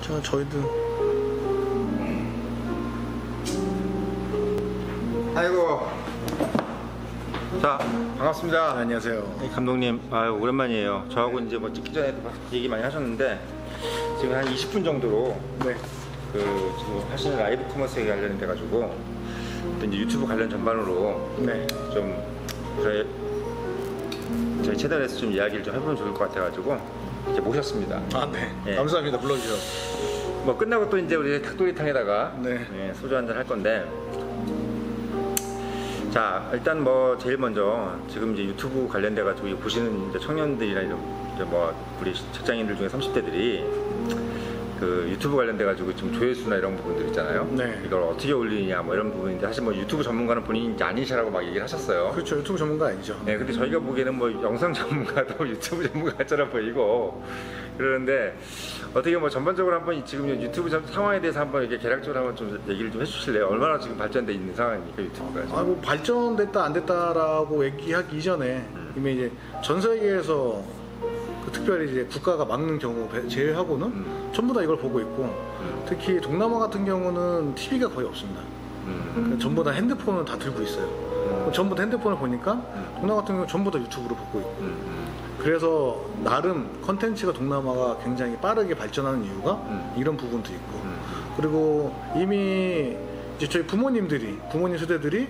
자, 저희도 아이고. 자, 반갑습니다. 네, 안녕하세요. 네, 감독님, 아유 오랜만이에요. 저하고 이제 뭐 찍기 전에도 얘기 많이 하셨는데 지금 한 20분 정도로 네. 지금 하시는 라이브 커머스에 관련돼 가지고 또 이제 유튜브 관련 전반으로 네. 좀 저희 채널에서 좀 이야기를 좀 해보면 좋을 것 같아가지고 이제 모셨습니다. 아, 네. 예. 감사합니다. 불러주셔서. 뭐 끝나고 또 이제 우리 닭도리탕에다가 네. 소주 한잔 할 건데. 자, 일단 뭐 제일 먼저 지금 이제 유튜브 관련돼 가지고 보시는 이제 청년들이나 이런 이제 뭐 우리 직장인들 중에 30대들이 그 유튜브 관련돼 가지고 좀 조회수나 이런 부분들 있잖아요. 네. 이걸 어떻게 올리냐 뭐 이런 부분인데 사실 뭐 유튜브 전문가는 본인이 이제 아니시라고 막 얘기를 하셨어요. 그렇죠. 유튜브 전문가 아니죠. 네, 근데 저희가 보기에는 뭐 영상 전문가도 유튜브 전문가처럼 보이고 그러는데 어떻게 뭐 전반적으로 한번 지금 유튜브 상황에 대해서 한번 이렇게 개략적으로 한번 좀 얘기를 좀 해주실래요? 얼마나 지금 발전돼 있는 상황입니까 유튜브가? 아, 뭐 발전됐다 안 됐다라고 얘기하기 이전에 이미 이제 전 세계에서 특별히 이제 국가가 막는 경우 제외하고는 전부 다 이걸 보고 있고 특히 동남아 같은 경우는 TV가 거의 없습니다. 그러니까 전부 다 핸드폰을 다 들고 있어요. 전부 다 핸드폰을 보니까 동남아 같은 경우 전부 다 유튜브로 보고 있고 그래서 나름 컨텐츠가 동남아가 굉장히 빠르게 발전하는 이유가 이런 부분도 있고 그리고 이미 이제 저희 부모님 세대들이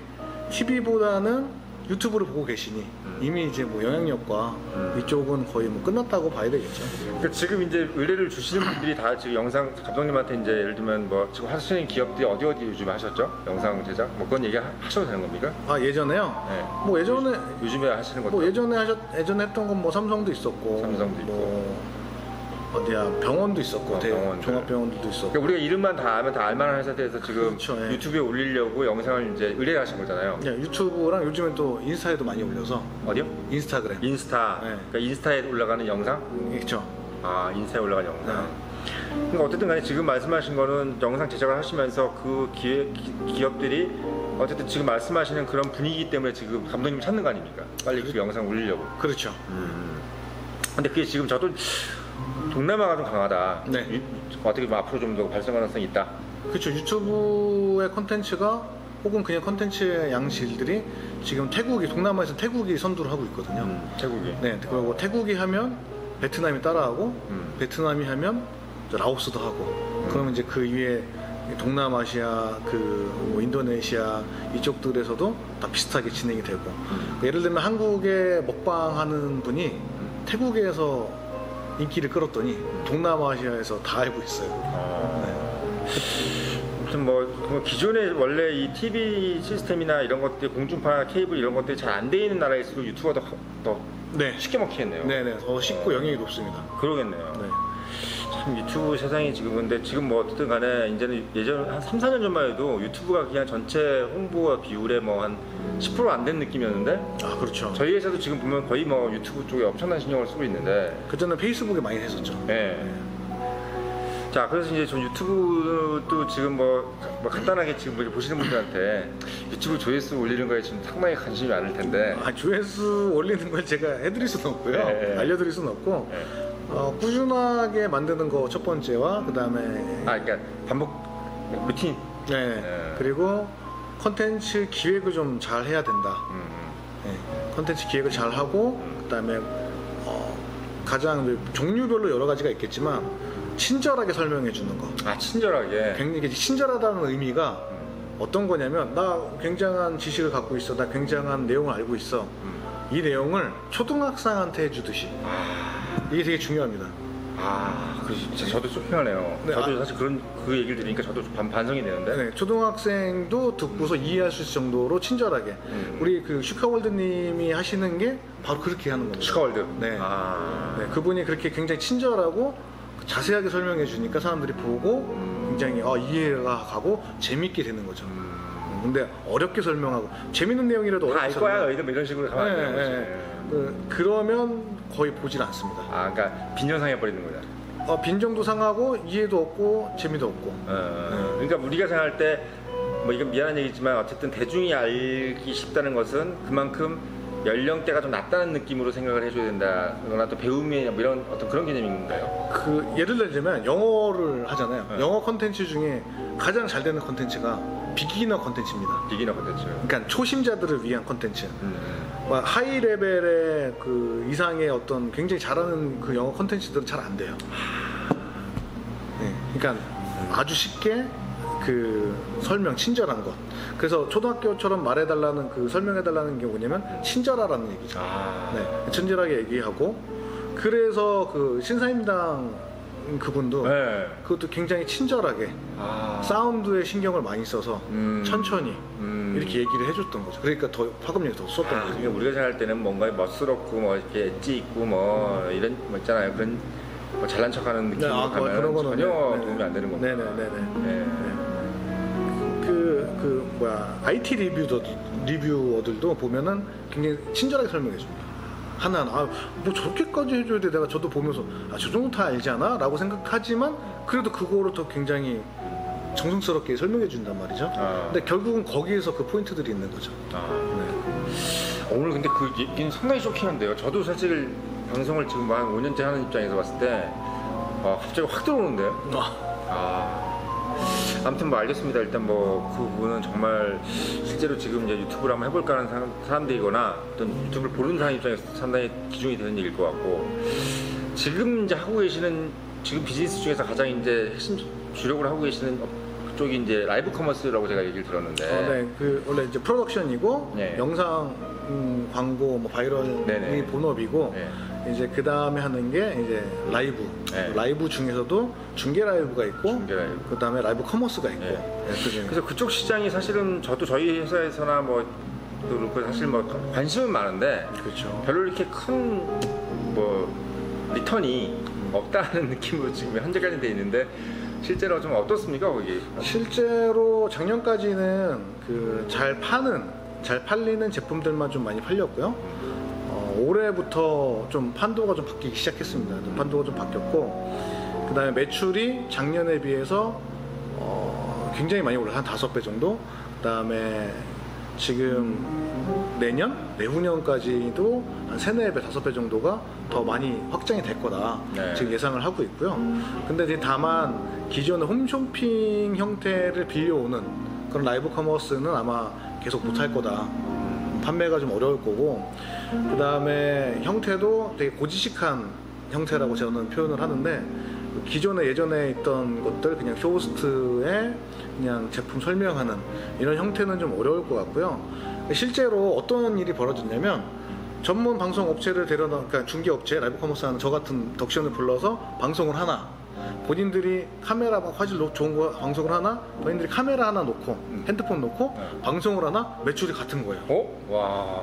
TV보다는 유튜브를 보고 계시니 이미 이제 뭐 영향력과 이쪽은 거의 뭐 끝났다고 봐야 되겠죠. 그러니까 지금 이제 의뢰를 주시는 분들이 다 지금 영상 감독님한테 이제 예를 들면 뭐 지금 하시는 기업들이 어디 요즘 하셨죠? 영상 제작? 뭐 그건 얘기 하셔도 되는 겁니까? 아, 예전에요? 네. 뭐 예전에 요즘에 하시는 것도 뭐 예전에 했던 건 뭐 삼성도 있었고 삼성도 있고 뭐 어디야 병원도 있었고 병원들. 종합병원들도 있었고 그러니까 우리가 이름만 다 알면 다 알만한 회사들에서 지금 그렇죠, 예. 유튜브에 올리려고 영상을 이제 의뢰하신 거잖아요. 네, 유튜브랑 요즘엔 또 인스타에도 많이 올려서 어디요? 인스타그램 인스타. 네. 그러니까 인스타에 올라가는 영상? 있죠. 아, 인스타에 올라가는 영상. 그러니까 어쨌든 간에 지금 말씀하신 거는 영상 제작을 하시면서 그 기업들이 어쨌든 지금 말씀하시는 그런 분위기 때문에 지금 감독님 찾는 거 아닙니까? 빨리 그 영상 올리려고. 그렇죠. 근데 그게 지금 저도 동남아가 좀 강하다. 네. 어떻게 보면 앞으로 좀 더 발전 가능성이 있다. 그렇죠. 유튜브의 콘텐츠가 혹은 그냥 콘텐츠의 양질들이 지금 동남아에서 태국이 선두를 하고 있거든요. 태국이. 네. 그리고 태국이 하면 베트남이 따라하고 베트남이 하면 라오스도 하고 그러면 이제 그 위에 동남아시아 뭐 인도네시아 이쪽들에서도 다 비슷하게 진행이 되고 예를 들면 한국에 먹방하는 분이 태국에서 인기를 끌었더니 동남아시아에서 다 알고 있어요. 아무튼 뭐 기존에 원래 이 TV 시스템이나 이런 것들 공중파 케이블 이런 것들이 잘 안 돼 있는 나라일수록 유튜버가 더 네. 쉽게 먹히겠네요. 네네. 더 쉽고 영향이 높습니다. 그러겠네요. 네. 참 유튜브 세상이 지금 근데 지금 뭐 어쨌든 간에 이제는 예전 한 3, 4년 전만 해도 유튜브가 그냥 전체 홍보와 비율의 뭐 한 10% 안 된 느낌이었는데 아, 그렇죠. 저희 회사도 지금 보면 거의 뭐 유튜브 쪽에 엄청난 신경을 쓰고 있는데 그때는 페이스북에 많이 했었죠. 네. 자, 그래서 이제 전 유튜브도 지금 뭐 간단하게 지금 이렇게 보시는 분들한테 유튜브 조회수 올리는 거에 지금 상당히 관심이 많을 텐데. 아, 조회수 올리는 걸 제가 해드릴 수는 없고요. 네. 알려드릴 수는 없고 네. 꾸준하게 만드는 거 첫 번째와 그 다음에 그러니까 반복 루틴. 네. 네. 그리고 컨텐츠 기획을 좀 잘 해야 된다. 네. 컨텐츠 기획을 잘 하고 그 다음에 가장 종류별로 여러 가지가 있겠지만 친절하게 설명해 주는 거. 아, 친절하게. 굉장히 친절하다는 의미가 어떤 거냐면 나 굉장한 지식을 갖고 있어, 나 굉장한 내용을 알고 있어, 이 내용을 초등학생한테 해주듯이. 이게 되게 중요합니다. 진짜 저도 쇼킹하네요. 네, 저도 사실 그 얘기를 들으니까 저도 반성이 되는데. 네, 초등학생도 듣고서 이해할 수 있을 정도로 친절하게. 우리 그 슈카월드님이 하시는 게 바로 그렇게 하는 겁니다. 슈카월드. 네. 네, 그분이 그렇게 굉장히 친절하고 자세하게 설명해 주니까 사람들이 보고 굉장히 이해가 가고 재밌게 되는 거죠. 근데 어렵게 설명하고 재밌는 내용이라도 다 알 어렵게 거야 너희들 이런 식으로 가면 안 되는 거지. 그러면 거의 보질 않습니다. 그러니까 빈정상해 버리는 거야. 빈정도 상하고 이해도 없고 재미도 없고. 그러니까 우리가 생각할 때 뭐 이건 미안한 얘기지만 어쨌든 대중이 알기 쉽다는 것은 그만큼 연령대가 좀 낮다는 느낌으로 생각을 해줘야 된다거나 또 배움이 이런 어떤 그런 개념인가요? 그 예를 들자면 영어를 하잖아요. 네. 영어 컨텐츠 중에 가장 잘 되는 컨텐츠가 비기너 컨텐츠입니다. 비기너 컨텐츠. 그러니까 초심자들을 위한 컨텐츠. 막 하이 레벨의 그 이상의 어떤 굉장히 잘하는 그 영어 컨텐츠들은 잘 안 돼요. 네, 그러니까 아주 쉽게 그 설명 친절한 것. 그래서 초등학교처럼 말해달라는 그 설명해달라는 게 뭐냐면 친절하라는 얘기죠. 네, 친절하게 얘기하고 그래서 그 신사임당 그분도 네. 그것도 굉장히 친절하게 사운드에 신경을 많이 써서 천천히 이렇게 얘기를 해줬던 거죠. 그러니까 더 파급력이 더 썼던 거죠. 그러니까 우리가 생각할 때는 뭔가 멋스럽고 뭐 이렇게 엣지 있고 뭐 이런 뭐 있잖아요. 그런 뭐 잘난 척하는 느낌으로 가면 그런 거는 전혀 네네. 도움이 안 되는 겁니다. 네네네네. 네. 그 뭐야 IT 리뷰어들도 보면은 굉장히 친절하게 설명해 줍니다. 하나하나 뭐 저렇게까지 해줘야 돼. 내가 저도 보면서 저 정도 다 알지 않아? 라고 생각하지만 그래도 그거를 더 굉장히 정성스럽게 설명해 준단 말이죠. 근데 결국은 거기에서 그 포인트들이 있는 거죠. 네. 오늘 근데 그 얘기는 상당히 쇼킹한데요. 저도 사실 방송을 지금 한 5년째 하는 입장에서 봤을 때 갑자기 확 들어오는데요. 아무튼 뭐 알겠습니다. 일단 뭐 그 부분은 정말 실제로 지금 이제 유튜브를 한번 해볼까 하는 사람들이거나 어떤 유튜브를 보는 사람 입장에서 상당히 기준이 되는 얘기일 것 같고, 지금 이제 하고 계시는 지금 비즈니스 중에서 가장 이제 핵심 주력으로 하고 계시는 그쪽이 이제 라이브 커머스라고 제가 얘기를 들었는데. 네, 그 원래 이제 프로덕션이고 네. 영상 광고 뭐 바이럴이 네네. 본업이고. 네. 이제 그 다음에 하는 게 이제 라이브. 네. 라이브 중에서도 중계 라이브가 있고, 중계 라이브. 그 다음에 라이브 커머스가 있고. 네. 네, 그래서 그쪽 시장이 사실은 저도 저희 회사에서나 뭐 그렇고 사실 뭐 관심은 많은데 그렇죠. 별로 이렇게 큰 뭐 리턴이 없다는 느낌으로 지금 현재까지 돼 있는데, 실제로 좀 어떻습니까 거기? 실제로 작년까지는 그 잘 팔리는 제품들만 좀 많이 팔렸고요. 올해부터 좀 판도가 좀 바뀌기 시작했습니다. 판도가 좀 바뀌었고, 그 다음에 매출이 작년에 비해서 굉장히 많이 올라, 한 5배 정도. 그 다음에 지금 내후년까지도 한 3, 4배, 5배 정도가 더 많이 확장이 될 거다. 네. 지금 예상을 하고 있고요. 근데 이제 다만 기존의 홈쇼핑 형태를 빌려오는 그런 라이브 커머스는 아마 계속 못할 거다. 판매가 좀 어려울 거고, 그 다음에 형태도 되게 고지식한 형태라고 저는 표현을 하는데, 기존에 예전에 있던 것들 그냥 쇼호스트에 그냥 제품 설명하는 이런 형태는 좀 어려울 것 같고요. 실제로 어떤 일이 벌어졌냐면, 전문 방송 업체를 그러니까 중개 업체, 라이브 커머스 하는 저 같은 덕션을 불러서 방송을 하나, 본인들이 카메라 화질 좋은 거 방송을 하나, 본인들이 카메라 하나 놓고 핸드폰 놓고 방송을 하나, 매출이 같은 거예요. 와.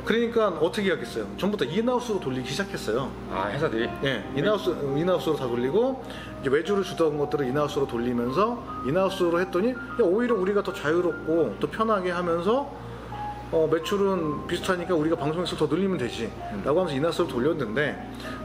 그러니까 어떻게 하겠어요? 전부 다 인하우스로 돌리기 시작했어요. 회사들이? 네, 인하우스로 다 돌리고, 이제 외주를 주던 것들을 인하우스로 돌리면서, 인하우스로 했더니 오히려 우리가 더 자유롭고 또 편하게 하면서 매출은 비슷하니까 우리가 방송에서 더 늘리면 되지 라고 하면서 인하우스로 돌렸는데,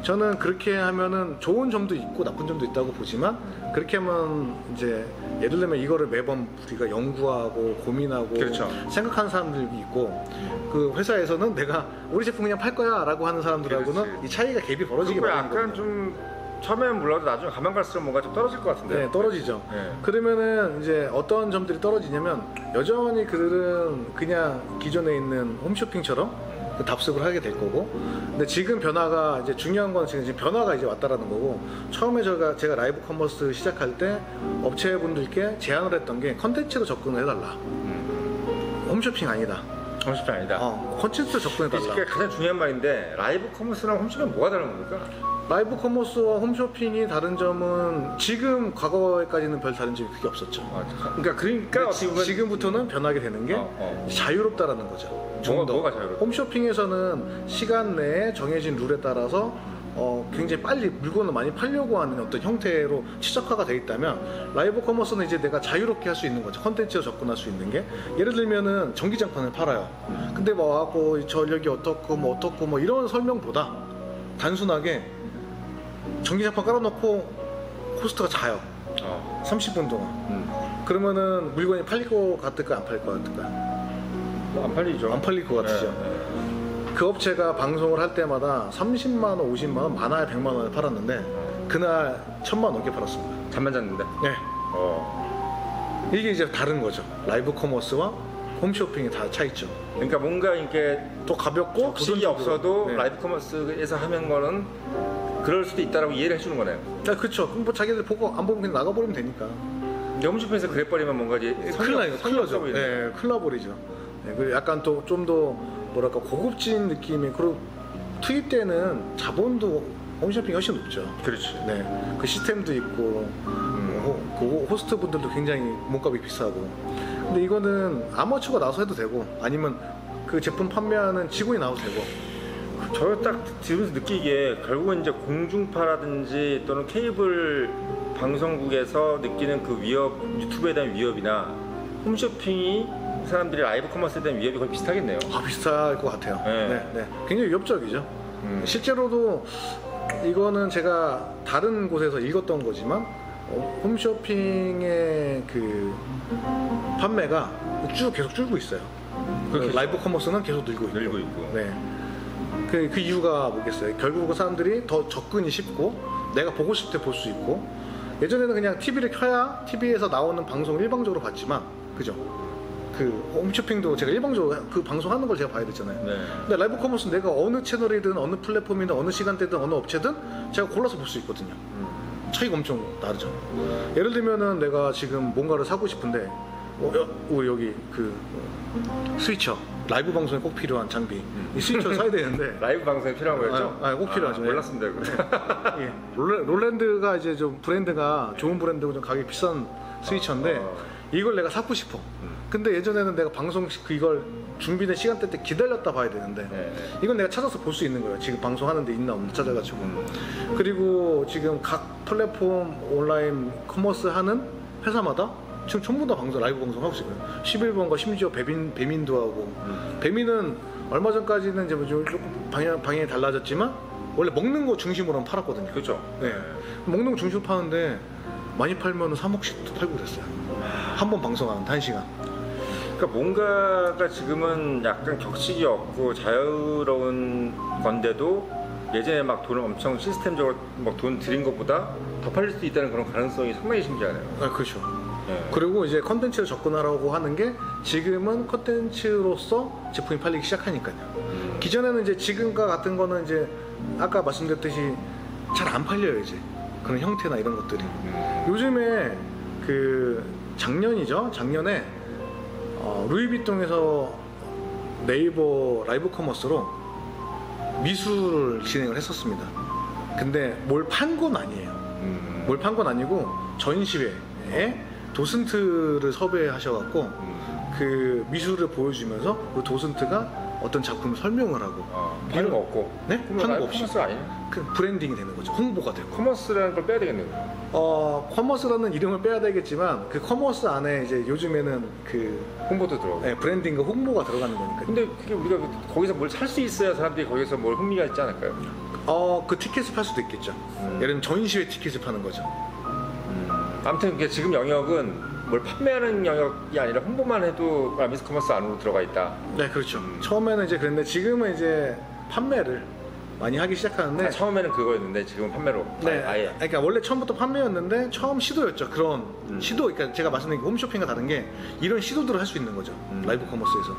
저는 그렇게 하면은 좋은 점도 있고 나쁜 점도 있다고 보지만, 그렇게 하면 이제 예를 들면 이거를 매번 우리가 연구하고 고민하고 그렇죠. 생각하는 사람들이 있고, 그 회사에서는 내가 우리 제품 그냥 팔 거야 라고 하는 사람들하고는 그렇지. 이 차이가 갭이 벌어지기 그거 마련인 약간 거죠. 좀 처음에는 몰라도 나중에 가면 갈수록 뭔가 좀 떨어질 것 같은데. 네, 떨어지죠. 네. 그러면은 이제 어떤 점들이 떨어지냐면, 여전히 그들은 그냥 기존에 있는 홈쇼핑처럼 그 답습을 하게 될 거고, 근데 지금 변화가 이제 중요한 건 지금 변화가 이제 왔다라는 거고, 처음에 제가 라이브 커머스 시작할 때 업체분들께 제안을 했던 게 컨텐츠로 접근을 해달라. 홈쇼핑 아니다. 홈쇼핑 아니다. 컨텐츠로 접근해달라. 이게 가장 중요한 말인데, 라이브 커머스랑 홈쇼핑은 뭐가 다른 겁니까? 라이브 커머스와 홈쇼핑이 다른 점은 지금 과거에까지는 별 다른 점이 크게 없었죠. 그러니까 어떻게 보면 지금부터는 변하게 되는 게 자유롭다라는 거죠. 뭐가 자유롭다? 홈쇼핑에서는 시간 내에 정해진 룰에 따라서 굉장히 빨리 물건을 많이 팔려고 하는 어떤 형태로 최적화가 돼 있다면, 라이브 커머스는 이제 내가 자유롭게 할 수 있는 거죠. 컨텐츠로 접근할 수 있는 게, 예를 들면은 전기장판을 팔아요. 근데 뭐 하고 전력이 어떻고 뭐 이런 설명보다 단순하게 전기장판 깔아놓고 호스트가 자요. 30분 동안. 그러면은 물건이 팔릴 것 같을까 안 팔릴 것 같을까? 안 팔리죠. 안 팔릴 것 같으죠. 그 업체가 방송을 할 때마다 30만 원, 50만 원, 많아야 100만 원에 팔았는데 그날 1000만 원 넘게 팔았습니다. 잠만 잤는데. 네. 어. 이게 이제 다른 거죠. 라이브 커머스와 홈쇼핑이 다 차이죠. 그러니까 뭔가 이렇게 더 가볍고 적식이 도전적으로. 없어도 네. 라이브 커머스에서 하는 거는 그럴 수도 있다라고 이해를 해주는 거네요. 아, 그렇죠. 그럼 뭐 자기들 보고 안 보면 그냥 나가버리면 되니까. 근데 홈쇼핑에서 그래버리면 뭔가 이제 큰일 나요. 큰일 나죠. 보이네. 네, 큰일 나버리죠. 네, 그리고 약간 또 좀 더 뭐랄까 고급진 느낌이, 그리고 투입 때는 자본도 홈쇼핑이 훨씬 높죠. 그렇지. 네, 그 시스템도 있고 그 호스트 분들도 굉장히 몸값이 비싸고. 근데 이거는 아마추어가 나와서 해도 되고 아니면 그 제품 판매하는 직원이 나와도 되고. 저 딱 들으면서 느끼기에 결국은 이제 공중파라든지 또는 케이블 방송국에서 느끼는 그 위협, 유튜브에 대한 위협이나 홈쇼핑이 사람들이 라이브 커머스에 대한 위협이 거의 비슷하겠네요. 아, 비쌀 것 같아요. 네. 네, 네. 굉장히 위협적이죠. 실제로도 이거는 제가 다른 곳에서 읽었던 거지만 홈쇼핑의 그 판매가 쭉 계속 줄고 있어요. 그렇겠죠. 라이브 커머스는 계속 늘고 있고. 네. 그 이유가 뭐겠어요? 결국은 사람들이 더 접근이 쉽고 내가 보고 싶을 때 볼 수 있고, 예전에는 그냥 TV를 켜야 TV에서 나오는 방송을 일방적으로 봤지만, 그죠? 그 홈쇼핑도 제가 일방적으로 그 방송하는 걸 제가 봐야 되잖아요. 네. 근데 라이브 커머스는 내가 어느 채널이든 어느 플랫폼이든 어느 시간대든 어느 업체든 제가 골라서 볼 수 있거든요. 차이가 엄청 다르죠. 예를 들면은 내가 지금 뭔가를 사고 싶은데 우리 여기 그 스위처, 라이브 방송에 꼭 필요한 장비, 이 스위처를 사야 되는데 라이브 방송에 필요한 거였죠? 꼭 필요하죠. 몰랐습니다. 그거. 예. 롤랜드가 이제 좀 브랜드가 좋은 브랜드고 좀 가격이 비싼 스위처인데 이걸 내가 사고 싶어. 근데 예전에는 내가 방송 이걸 준비된 시간대 때 기다렸다 봐야 되는데 네. 이건 내가 찾아서 볼 수 있는 거예요. 지금 방송하는데 있나 없나 찾아가지고. 그리고 지금 각 플랫폼 온라인 커머스 하는 회사마다 지금 전부 다 방송, 라이브 방송 하고 있어요. 11번과 심지어 배민도 하고. 배민은 얼마 전까지는 이제 조금 방향이 달라졌지만 원래 먹는 거 중심으로는 팔았거든요. 그렇죠. 네. 먹는 거 중심으로 파는데 많이 팔면 3억씩도 팔고 그랬어요. 한 번 방송하는 1시간. 그러니까 뭔가가 지금은 약간 격식이 없고 자유로운 건데도 예전에 막 돈을 엄청 시스템적으로 막 돈 들인 것보다 더 팔릴 수 있다는 그런 가능성이 상당히 신기하네요. 아, 그렇죠. 네. 그리고 이제 컨텐츠를 접근하라고 하는 게 지금은 컨텐츠로서 제품이 팔리기 시작하니까요. 기존에는 이제 지금과 같은 거는 이제 아까 말씀드렸듯이 잘 안 팔려요, 이제. 그런 형태나 이런 것들이. 요즘에 그 작년에 루이비통에서 네이버 라이브 커머스로 미술을 진행을 했었습니다. 근데 뭘 판 건 아니에요. 뭘 판 건 아니고 전시회에 도슨트를 섭외하셔갖고 그 미술을 보여주면서 그 도슨트가 어떤 작품을 설명을 하고. 파는 거 없고. 네? 파는 거 없이. 커머스 아니에요? 그 브랜딩이 되는 거죠. 홍보가 되고. 커머스라는 걸 빼야 되겠네요. 커머스라는 이름을 빼야 되겠지만 그 커머스 안에 이제 요즘에는 그 홍보도 들어가고. 네, 브랜딩과 홍보가 들어가는 거니까. 근데 그게 우리가 거기서 뭘 살 수 있어야 사람들이 거기서 뭘 흥미가 있지 않을까요? 그 티켓을 팔 수도 있겠죠. 예를 들면 전시회 티켓을 파는 거죠. 아무튼 그게 지금 영역은 뭘 판매하는 영역이 아니라 홍보만 해도 라미스 커머스 안으로 들어가 있다. 네, 그렇죠. 처음에는 이제 그랬는데 지금은 이제 판매를 많이 하기 시작하는데. 처음에는 그거였는데 지금은 판매로. 네, 아예. 그러니까 원래 처음부터 판매였는데 처음 시도였죠. 그런 시도, 그러니까 제가 말씀드린 게 홈쇼핑과 다른 게 이런 시도들을 할 수 있는 거죠. 라이브 커머스에서.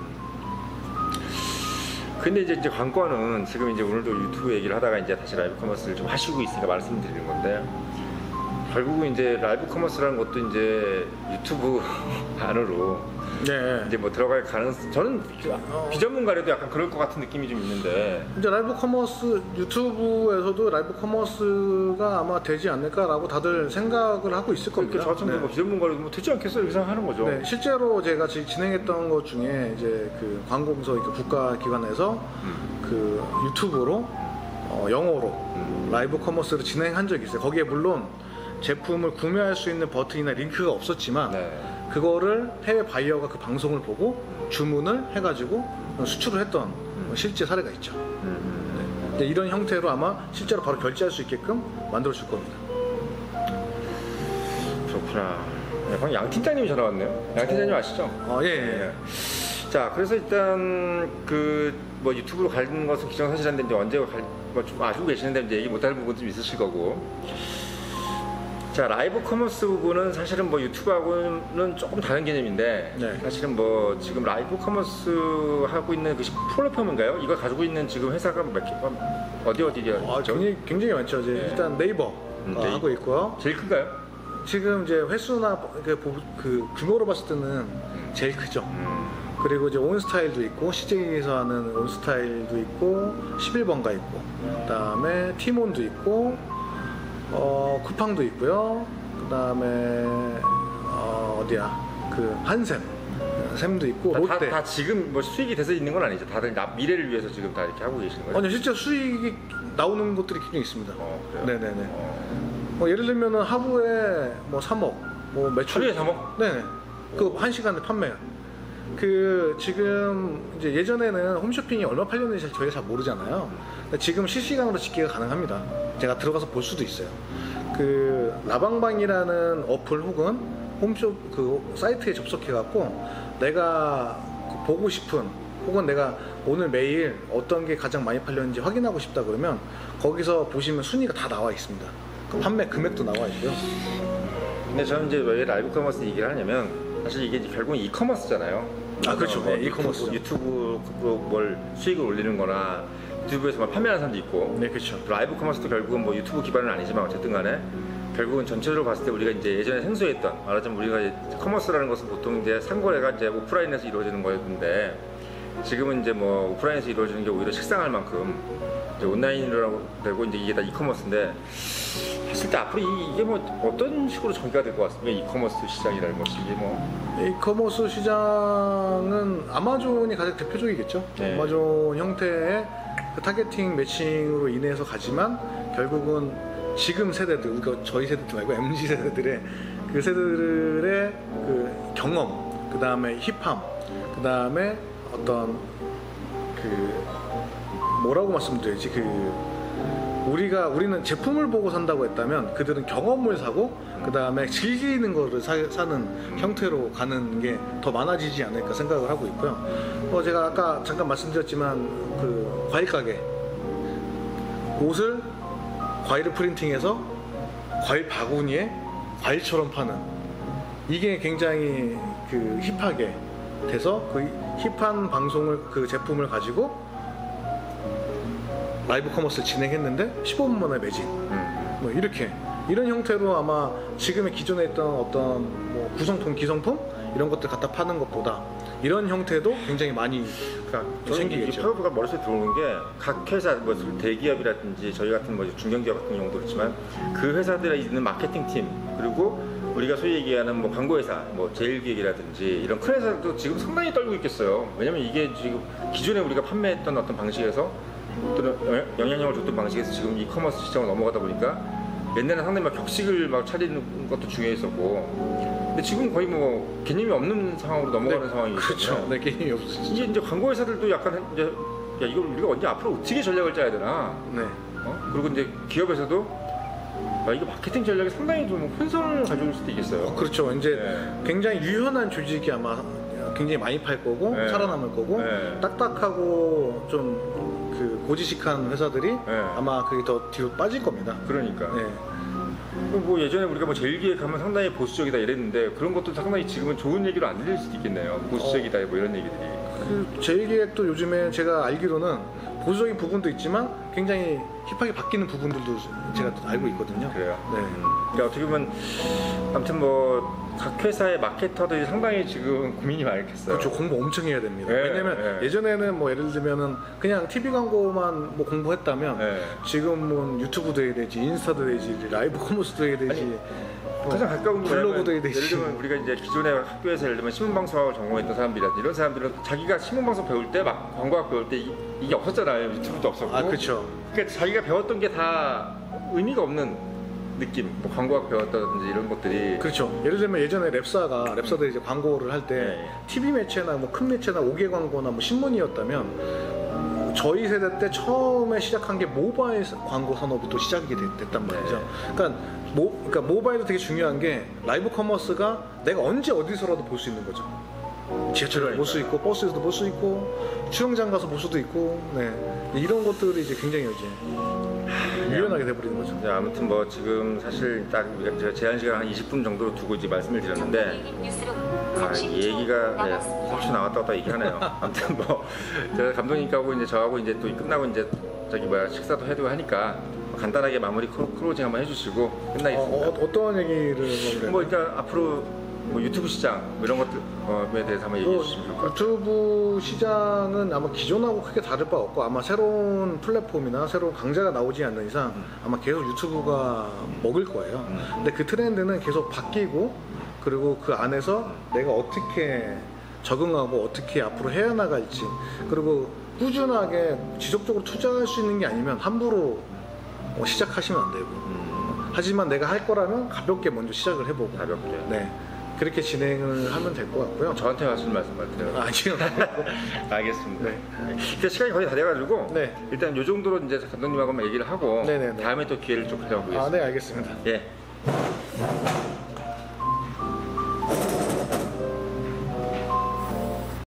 근데 이제 관건은 지금 이제 오늘도 유튜브 얘기를 하다가 이제 다시 라이브 커머스를 좀 하시고 있으니까 말씀드리는 건데, 결국은 이제 라이브 커머스라는 것도 이제 유튜브 안으로 네. 이제 뭐 들어갈 가능성, 저는 비전문가라도 약간 그럴 것 같은 느낌이 좀 있는데. 이제 라이브 커머스, 유튜브에서도 라이브 커머스가 아마 되지 않을까라고 다들 생각을 하고 있을 그렇게 겁니다. 저 같은 뭐 비전문가라도 뭐 되지 않겠어 이렇게 생각하는 거죠. 네, 실제로 제가 지금 진행했던 것 중에 이제 그 관공서, 그 국가기관에서 그 유튜브로 영어로 라이브 커머스를 진행한 적이 있어요. 거기에 물론 제품을 구매할 수 있는 버튼이나 링크가 없었지만 네. 그거를 해외 바이어가 그 방송을 보고 주문을 해가지고 수출을 했던 실제 사례가 있죠. 네. 이런 형태로 아마 실제로 바로 결제할 수 있게끔 만들어 줄 겁니다. 그렇구나. 네, 방금 양 팀장님이 전화 왔네요. 양 팀장님 아시죠? 예. 자, 그래서 일단 그 뭐 유튜브로 가는 것은 기정사실한데 이제 언제 뭐좀 아시고 계시는데 이제 얘기 못할 부분 좀 있으실 거고. 자, 라이브 커머스 부분은 사실은 뭐 유튜브하고는 조금 다른 개념인데 네. 사실은 뭐 지금 라이브 커머스 하고 있는 그 플랫폼인가요? 이거 가지고 있는 지금 회사가 몇 개, 어디요? 아, 굉장히 많죠. 이제 네. 일단 네이버 네이버. 하고 있고요. 제일 큰가요? 지금 이제 횟수나 그 규모로 봤을 때는 제일 크죠. 그리고 이제 온스타일도 있고 CJ에서 하는 온스타일도 있고 11번가 있고 그다음에 티몬도 있고 쿠팡도 있고요. 그다음에 어디야 그 샘도 있고 롯데. 다 지금 뭐 수익이 돼서 있는 건 아니죠. 다들 미래를 위해서 지금 다 이렇게 하고 계시는 거예요? 아니요, 실제 수익이 나오는 것들이 굉장히 있습니다. 그래요? 네네네. 뭐 예를 들면은 하루에 뭐 3억, 뭐 매출. 하루에 3억? 네네. 그 1시간에 판매. 그 지금 이제 예전에는 홈쇼핑이 얼마 팔렸는지 저희가 잘 모르잖아요. 근데 지금 실시간으로 집계가 가능합니다. 제가 들어가서 볼 수도 있어요. 그 라방방이라는 어플 혹은 홈쇼 그 사이트에 접속해갖고 내가 보고 싶은 혹은 내가 오늘 매일 어떤 게 가장 많이 팔렸는지 확인하고 싶다 그러면 거기서 보시면 순위가 다 나와 있습니다. 그 판매 금액도 나와 있고요. 근데 저는 이제 왜 라이브 커머스 얘기를 하냐면 사실 이게 결국은 이커머스잖아요. 아, 그렇죠. 네, 이커머스죠. 유튜브로 뭘 수익을 올리는 거나 유튜브에서만 판매하는 사람도 있고 네, 그렇죠. 라이브 커머스도 결국은 뭐 유튜브 기반은 아니지만 어쨌든 간에 결국은 전체적으로 봤을 때 우리가 이제 예전에 생소했던 말하자면 우리가 이제 커머스라는 것은 보통 이제 상거래가 이제 오프라인에서 이루어지는 거였는데 지금은 이제 뭐 오프라인에서 이루어지는 게 오히려 식상할 만큼 이제 온라인으로 되고 이제 이게 다 이커머스인데 했을 때 앞으로 이게 뭐 어떤 식으로 전개가 될 것 같습니까? 이커머스 시장이라는 것이 이게 뭐 이커머스 시장은 아마존이 가장 대표적이겠죠. 네. 아마존 형태의 그 타겟팅 매칭으로 인해서 가지만 결국은 지금 세대들, 그러니까 저희 세대들 말고 MZ 세대들의 그 세대들의 그 경험, 그 다음에 힙함, 그 다음에 어떤 그 뭐라고 말씀드려야지 우리는 제품을 보고 산다고 했다면 그들은 경험을 사고 그 다음에 즐기는 거를 사는 형태로 가는 게 더 많아지지 않을까 생각을 하고 있고요. 제가 아까 잠깐 말씀드렸지만 그 과일 가게 옷을 과일을 프린팅해서 과일 바구니에 과일처럼 파는 이게 굉장히 그 힙하게 돼서 그 힙한 방송을 그 제품을 가지고 라이브 커머스를 진행했는데 15분 만에 매진 뭐 이렇게 이런 형태로 아마 지금의 기존에 있던 어떤 뭐 구성품, 기성품 이런 것들 갖다 파는 것보다 이런 형태도 굉장히 많이 생기겠죠. 파워가 머릿속에 들어오는 게 각 회사 뭐 대기업이라든지 저희 같은 뭐 중견기업 같은 경우도 그렇지만 그 회사들에 있는 마케팅 팀 그리고 우리가 소위 얘기하는 뭐 광고회사, 뭐 제일기획이라든지 이런 큰 회사도 지금 상당히 떨고 있겠어요. 왜냐면 이게 지금 기존에 우리가 판매했던 어떤 방식에서 또는 영향력을 줬던 방식에서 지금 이커머스 시장으로 넘어가다 보니까 옛날에는 상당히 막 격식을 막 차리는 것도 중요했었고 근데 지금 거의 뭐 개념이 없는 상황으로 넘어가는 상황이거든요. 그렇죠. 네, 개념이 없으시죠. 이제 광고회사들도 약간 이제 야 이걸 우리가 언제 앞으로 어떻게 전략을 짜야 되나? 네. 그리고 이제 기업에서도 이거 마케팅 전략이 상당히 좀 혼선을 가져올 수도 있겠어요. 그렇죠. 이제 네. 굉장히 유연한 조직이 아마 굉장히 많이 팔 거고 네. 살아남을 거고 네. 딱딱하고 좀 그 고지식한 회사들이 네. 아마 그게 더 뒤로 빠질 겁니다. 그러니까. 네. 뭐 예전에 우리가 뭐 제일기획하면 상당히 보수적이다 이랬는데 그런 것도 상당히 지금은 좋은 얘기로 안 들릴 수도 있겠네요. 보수적이다 뭐 이런 얘기들이. 그 제일기획도 요즘에 제가 알기로는 보수적인 부분도 있지만 굉장히 힙하게 바뀌는 부분들도 제가 알고 있거든요. 그래요. 네. 그러니까 어떻게 보면 아무튼 뭐 각 회사의 마케터들이 상당히 지금 고민이 많겠어요. 그렇죠. 공부 엄청 해야 됩니다. 네, 왜냐면 네. 예전에는 뭐 예를 들면은 그냥 TV 광고만 뭐 공부했다면 네. 지금은 유튜브도 해야 되지, 인스타도 해야지, 라이브 커머스도 해야 되지. 아니, 뭐 가장 가까운 게 블로그도 해야 예를 되지. 들면 우리가 이제 기존에 학교에서 예를 들면 신문방송학을 전공했던 사람들이라든지 이런 사람들은 자기가 신문방송 배울 때 막 광고학 배울 때 이게 없었잖아요. 유튜브도 없었고. 아, 그렇죠. 그러니까 자기가 배웠던 게 다 의미가 없는 느낌. 뭐 광고학 배웠다든지 이런 것들이. 그렇죠. 예를 들면 예전에 랩사들이 이제 광고를 할 때 네. TV 매체나 뭐 큰 매체나 5개 광고나 뭐 신문이었다면 저희 세대 때 처음에 시작한 게 모바일 광고 산업이 시작이 됐단 말이죠. 네. 그러니까 모바일도 되게 중요한 게 라이브 커머스가 내가 언제 어디서라도 볼 수 있는 거죠. 지하철에서 볼 수 있고 버스에서도 볼 수 있고 수영장 가서 볼 수도 있고 네. 이런 것들이 이제 굉장히 이제 유연하게 돼버리는 거죠. 네, 아무튼 뭐 지금 사실 딱 제가 제한 시간 한 20분 정도로 두고 이제 말씀을 드렸는데 이 얘기가 네, 30초 나왔다 갔다 얘기하네요. 아무튼 뭐 제가 감독님하고 이제 저하고 이제 또 끝나고 이제 저기 뭐야 식사도 해두고 하니까 간단하게 마무리 클로징 한번 해주시고 끝나겠습니다. 어떤 얘기를 뭐 일단 앞으로 뭐 유튜브 시장 뭐 이런 것들에 대해서 한번 얘기해 주시면 좋을 것 같아요. 유튜브 시장은 아마 기존하고 크게 다를 바 없고 아마 새로운 플랫폼이나 새로운 강자가 나오지 않는 이상 아마 계속 유튜브가 먹을 거예요. 근데 그 트렌드는 계속 바뀌고 그리고 그 안에서 내가 어떻게 적응하고 어떻게 앞으로 헤어나갈지 그리고 꾸준하게 지속적으로 투자할 수 있는 게 아니면 함부로 시작하시면 안 되고 하지만 내가 할 거라면 가볍게 먼저 시작을 해보고 가볍게. 네. 그렇게 진행을 하면 될 것 같고요. 저한테 하시는 말씀 같아요. 아니요. 알겠습니다. 네. 일단 시간이 거의 다 돼가지고 네. 일단 요 정도로 이제 감독님하고만 얘기를 하고 네네네. 다음에 또 기회를 좀 가져보겠습니다. 네, 알겠습니다. 예.